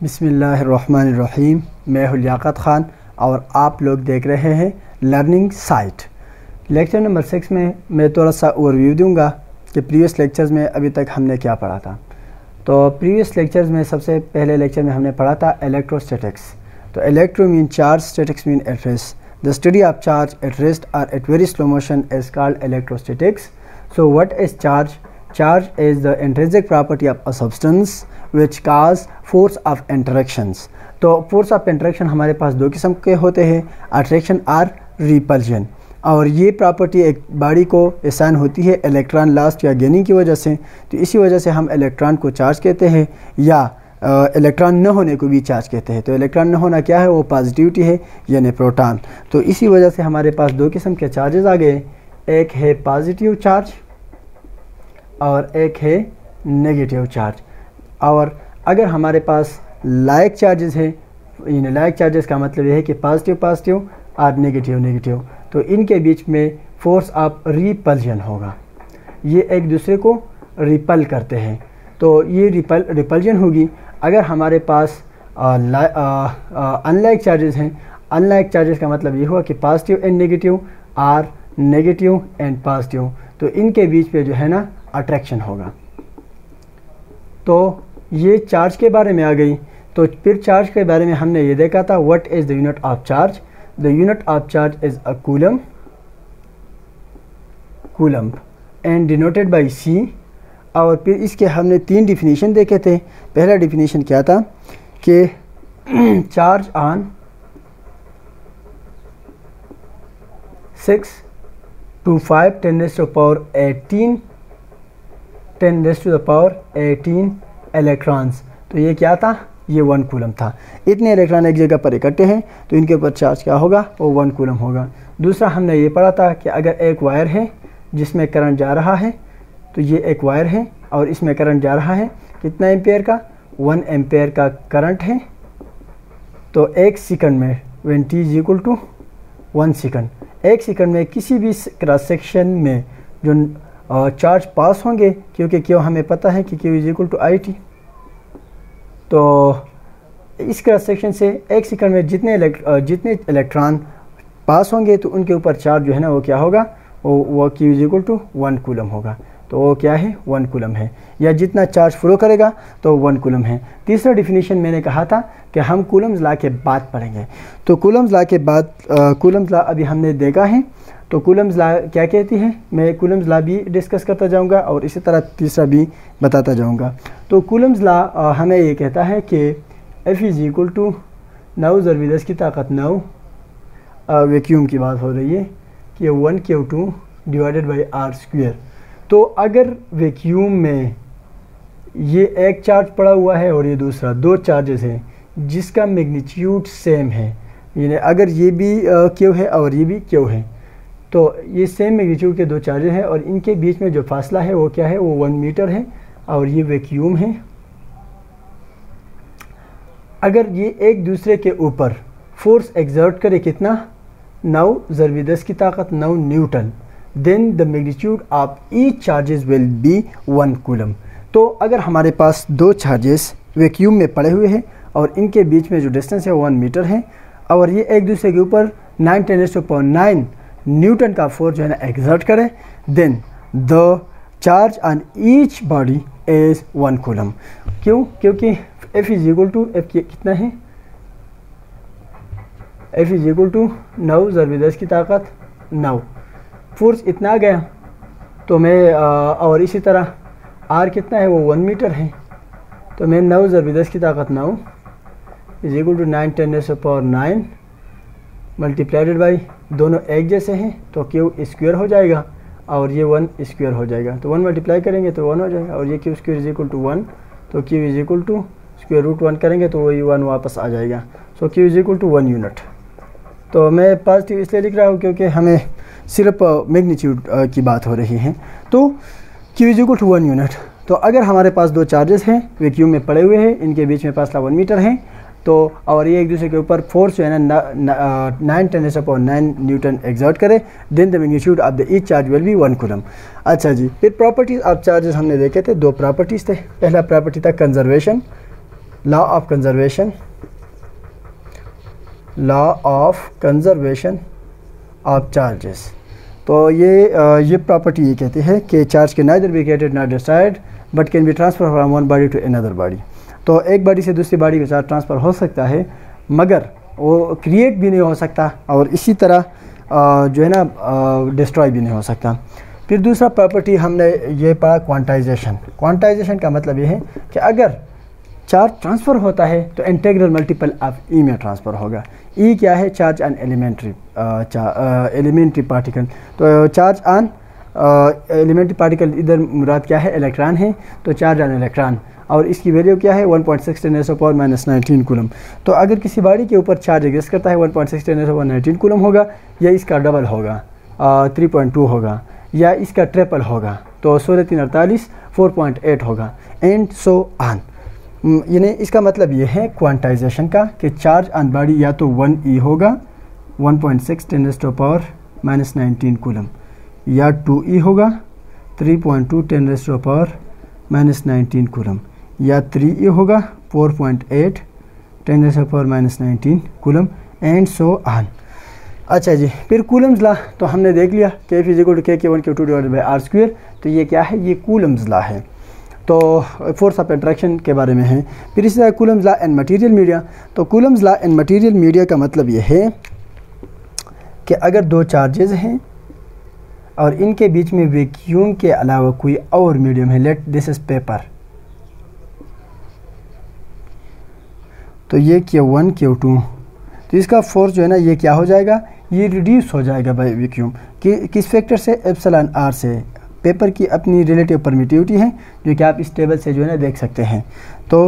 बिस्मिल्लाहिर्रहमानिर्रहीम। मैं हूं लियाकत ख़ान और आप लोग देख रहे हैं लर्निंग साइट। लेक्चर नंबर 6 में मैं थोड़ा सा ओवरव्यू दूंगा कि प्रीवियस लेक्चर्स में अभी तक हमने क्या पढ़ा था। तो प्रीवियस लेक्चर्स में सबसे पहले लेक्चर में हमने पढ़ा था इलेक्ट्रोस्टैटिक्स। तो electro mean charge, statics mean at rest. The study of charge at rest or at very slow motion is called electrostatics. So what is charge? Charge is the intrinsic property of a substance which cause force of interactions। तो force of interaction हमारे पास दो किस्म के होते हैं, attraction और repulsion। और ये प्रॉपर्टी एक बॉडी को असाइन होती है इलेक्ट्रॉन लॉस्ट या गेनिंग की वजह से। तो इसी वजह से हम इलेक्ट्रॉन को चार्ज कहते हैं या इलेक्ट्रॉन न होने को भी चार्ज कहते हैं। तो इलेक्ट्रॉन न होना क्या है? वो पॉजिटिविटी है यानी प्रोटॉन। तो इसी वजह से हमारे पास दो किस्म के चार्जेस आ गए, एक है पॉजिटिव चार्ज और एक है नेगेटिव चार्ज। और अगर हमारे पास लाइक चार्जेस है, यानी लाइक चार्जेस का मतलब ये है कि पॉजिटिव पॉजिटिव और नेगेटिव नेगेटिव, तो इनके बीच में फोर्स ऑफ रिपल्जन होगा। ये एक दूसरे को रिपल करते हैं। तो ये रिपल्जन होगी अगर हमारे पास अनलाइक चार्जेस हैं। अनलाइक चार्जेस का मतलब ये हुआ कि पॉजिटिव एंड नेगेटिव और नेगेटिव एंड पॉजिटिव, तो इनके बीच में जो है ना अट्रैक्शन होगा। तो ये चार्ज के बारे में आ गई। तो फिर चार्ज के बारे में हमने ये देखा था, what is the unit of charge? The unit of charge is a coulomb and denoted by C। और फिर इसके हमने तीन डिफिनीशन देखे थे। पहला डिफिनीशन क्या था कि charge on 6 to 5 10 to the power 18 electrons. तो ये क्या था? ये 1 कूलम था। इतने इलेक्ट्रॉन एक जगह पर इकट्ठे हैं तो इनके ऊपर चार्ज क्या होगा? वो 1 कूलम होगा। दूसरा हमने ये पढ़ा था कि अगर एक वायर है जिसमें करंट जा रहा है, तो ये एक वायर है और इसमें करंट जा रहा है कितना एम्पेयर का? 1 एम्पेयर का करंट है। तो एक सेकंड में when t is equal to 1 second, एक सेकंड में किसी भी क्रॉस सेक्शन में जो चार्ज पास होंगे, क्योंकि क्यों हमें पता है कि Q is equal to IT। तो इस क्रॉस सेक्शन से एक सेकंड में जितने इलेक्ट्रॉन पास होंगे तो उनके ऊपर चार्ज जो है ना वो क्या होगा? वो Q is equal to 1 coulomb होगा। तो वो क्या है? 1 कूलम है। या जितना चार्ज फ्लो करेगा तो 1 कूलम है। तीसरा डिफिनीशन मैंने कहा था कि हम कूलम्स लॉ के बाद पढ़ेंगे। तो कूलम्स लॉ के बाद कूलम्स लॉ अभी हमने देखा है। तो कूलम्स लॉ क्या कहती है? मैं कूलम्स लॉ भी डिस्कस करता जाऊंगा और इसी तरह तीसरा भी बताता जाऊंगा। तो कूलम्स लॉ हमें ये कहता है कि F इज इक्वल टू 9 ज़रबी 10 की ताकत 9, वैक्यूम की बात हो रही है कि 1Q2 डिवाइडेड बाई R²। तो अगर वैक्यूम में ये एक चार्ज पड़ा हुआ है और ये दूसरा, दो चार्जेस हैं जिसका मैग्नीट्यूड सेम है, यानी अगर ये भी Q है और ये भी Q है, तो ये सेम मैग्नीट्यूड के दो चार्जेस हैं और इनके बीच में जो फासला है वो क्या है? वो 1 मीटर है और ये वैक्यूम है। अगर ये एक दूसरे के ऊपर फोर्स एक्सर्ट करे कितना? 9 ज़रबी 10 की ताकत 9 newton, then the magnitude of each charges will be 1 coulomb. तो अगर हमारे पास दो चार्जेस वैक्यूम में पड़े हुए हैं और इनके बीच में जो डिस्टेंस है 1 मीटर है और ये एक दूसरे के ऊपर 9 न्यूटन का फोर्स जो है ना एक्सर्ट करे, then the charge on each body is 1 coulomb. क्यों? क्योंकि F इज इक्वल टू कितना है? F इज इक्वल टू 9 ज़रबी 10 की ताकत 9, फोर्स इतना गया। तो मैं और इसी तरह R कितना है? वो 1 मीटर है। तो मैं 9 ज़रबी 10 की ताकत 9 is equal to 9 multiplied by, दोनों एक जैसे हैं तो Q स्क्वायर हो जाएगा और ये 1 स्क्वायर हो जाएगा। तो 1 मल्टीप्लाई करेंगे तो 1 हो जाएगा और ये Q square is equal to 1, तो Q is equal to square root 1 करेंगे तो वही 1 वापस आ जाएगा। So Q is equal to 1 unit. तो मैं पॉजिटिव इसलिए लिख रहा हूँ क्योंकि हमें सिर्फ मैग्नीट्यूड की बात हो रही है। तो Q is equal to 1 unit. तो अगर हमारे पास दो चार्जेस हैं वैक्यूम में पड़े हुए हैं, इनके बीच में फासला 1 मीटर है, तो और ये एक दूसरे के ऊपर फोर्स जो है ना 9 न्यूटन एक्सर्ट करे, then the magnitude of the each charge will be 1 coulomb. अच्छा जी, फिर प्रॉपर्टीज ऑफ चार्जेस हमने देखे थे, दो प्रॉपर्टीज़ थे। पहला प्रॉपर्टी था conservation, law of conservation of charges. तो ये प्रॉपर्टी ये कहती है कि चार्ज के neither be created not destroyed but can be transfer from one body to another body. तो एक बॉडी से दूसरी बॉडी के साथ ट्रांसफ़र हो सकता है मगर वो क्रिएट भी नहीं हो सकता और इसी तरह जो है ना डिस्ट्रॉय भी नहीं हो सकता। फिर दूसरा प्रॉपर्टी हमने ये पढ़ा क्वांटाइजेशन। क्वांटाइजेशन का मतलब ये है कि अगर चार्ज ट्रांसफ़र होता है तो इंटीग्रल मल्टीपल ऑफ ई में ट्रांसफ़र होगा। ई क्या है? Charge on elementary particle. तो चार्ज ऑन एलिमेंट्री पार्टिकल, इधर मुराद क्या है? इलेक्ट्रॉन है, तो चार्ज ऑन इलेक्ट्रॉन, और इसकी वैल्यू क्या है? 1.6 × 10⁻⁻19 कूलम। तो अगर किसी बॉडी के ऊपर चार्ज एग्जिस्ट करता है 1.6 × 10⁻19 कूलम होगा, या इसका डबल होगा 3.2 होगा, या इसका ट्रिपल होगा तो 16 3 48 4.8 होगा, एंड सो ऑन। यानी इसका मतलब ये है क्वांटाइजेशन का कि चार्ज ऑन बॉडी या तो 1e होगा 1.6 × 10⁻19 कूलम, या 2e होगा 3.2 × 10⁻19 कूलम, या 3e होगा 4.8 × 10⁻19 कूलम, एंड सो ऑन। अच्छा जी, फिर कूलम्स लॉ तो हमने देख लिया K = K1 Q2 /r²। तो ये क्या है? ये कूलम्स लॉ है। तो फोर्स ऑफ अट्रैक्शन के बारे में है। फिर इसी तरह Coulomb's law in material media. तो Coulomb's law in material media का मतलब ये है कि अगर दो चार्जेस हैं और इनके बीच में वैक्यूम के अलावा कोई और मीडियम है, लेट दिस इज पेपर, तो ये Q1 Q2, तो इसका फोर्स जो है ना ये क्या हो जाएगा? ये रिड्यूस हो जाएगा बाय वैक्यूम किस फैक्टर से? εr से। पेपर की अपनी रिलेटिव परमिटिविटी है जो कि आप इस टेबल से जो है ना देख सकते हैं। तो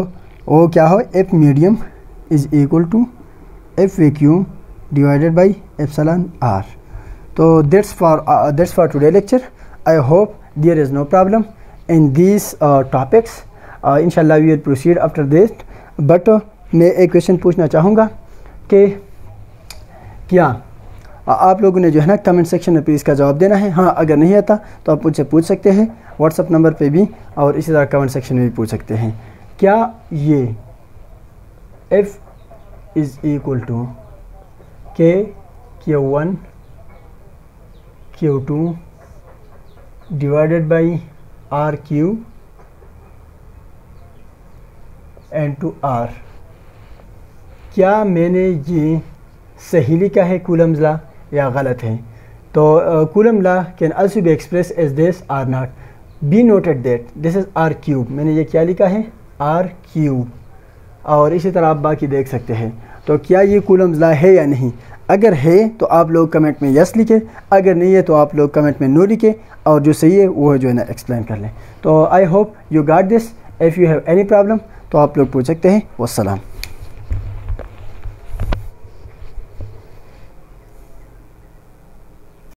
वो क्या हो? F medium is equal to F vacuum divided by εr। तो that's for today lecture. I hope there is no problem in these topics. इंशाल्लाह we will proceed after this. But मैं एक क्वेश्चन पूछना चाहूँगा कि क्या आप लोगों ने जो है ना कमेंट सेक्शन में प्लीज़ का जवाब देना है। हाँ, अगर नहीं आता तो आप मुझसे पूछ सकते हैं व्हाट्सअप नंबर पे भी, और इसी तरह कमेंट सेक्शन में भी पूछ सकते हैं। क्या ये F = K Q1 Q2 divided by R³ and to R, क्या मैंने ये सही लिखा है कूलम्स लॉ या गलत है? तो Coulomb law can also be express as this or not. Be noted that this is R³। मैंने ये क्या लिखा है? R³। और इसी तरह आप बाकी देख सकते हैं। तो क्या ये कूलम्स लॉ है या नहीं? अगर है तो आप लोग कमेंट में यस लिखें, अगर नहीं है तो आप लोग कमेंट में नो लिखें, और जो सही है वो जो है ना एक्सप्लेन कर लें। तो I hope you got this. If you have any problem तो आप लोग पूछ सकते हैं। वस्सलाम।